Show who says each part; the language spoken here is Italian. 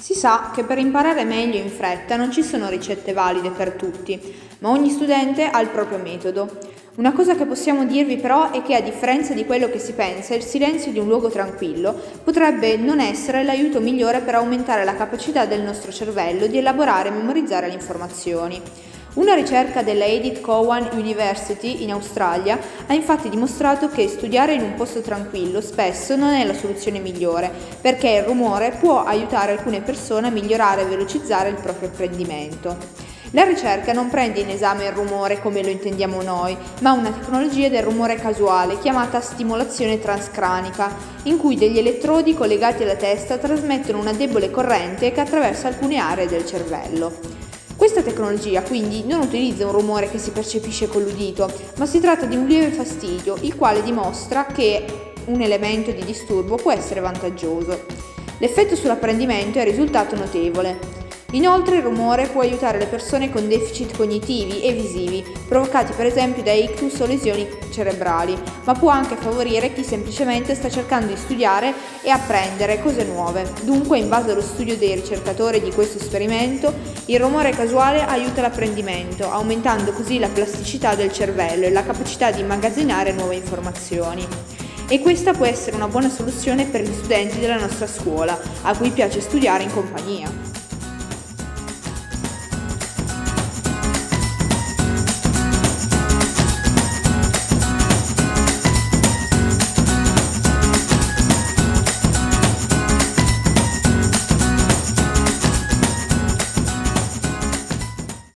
Speaker 1: Si sa che per imparare meglio in fretta non ci sono ricette valide per tutti, ma ogni studente ha il proprio metodo. Una cosa che possiamo dirvi però è che a differenza di quello che si pensa, il silenzio di un luogo tranquillo potrebbe non essere l'aiuto migliore per aumentare la capacità del nostro cervello di elaborare e memorizzare le informazioni. Una ricerca della Edith Cowan University in Australia ha infatti dimostrato che studiare in un posto tranquillo spesso non è la soluzione migliore, perché il rumore può aiutare alcune persone a migliorare e velocizzare il proprio apprendimento. La ricerca non prende in esame il rumore come lo intendiamo noi, ma una tecnologia del rumore casuale chiamata stimolazione transcranica, in cui degli elettrodi collegati alla testa trasmettono una debole corrente che attraversa alcune aree del cervello. Questa tecnologia quindi non utilizza un rumore che si percepisce con l'udito, ma si tratta di un lieve fastidio, il quale dimostra che un elemento di disturbo può essere vantaggioso. L'effetto sull'apprendimento è risultato notevole. Inoltre il rumore può aiutare le persone con deficit cognitivi e visivi, provocati per esempio da ictus o lesioni cerebrali, ma può anche favorire chi semplicemente sta cercando di studiare e apprendere cose nuove. Dunque, in base allo studio dei ricercatori di questo esperimento, il rumore casuale aiuta l'apprendimento, aumentando così la plasticità del cervello e la capacità di immagazzinare nuove informazioni. E questa può essere una buona soluzione per gli studenti della nostra scuola, a cui piace studiare in compagnia.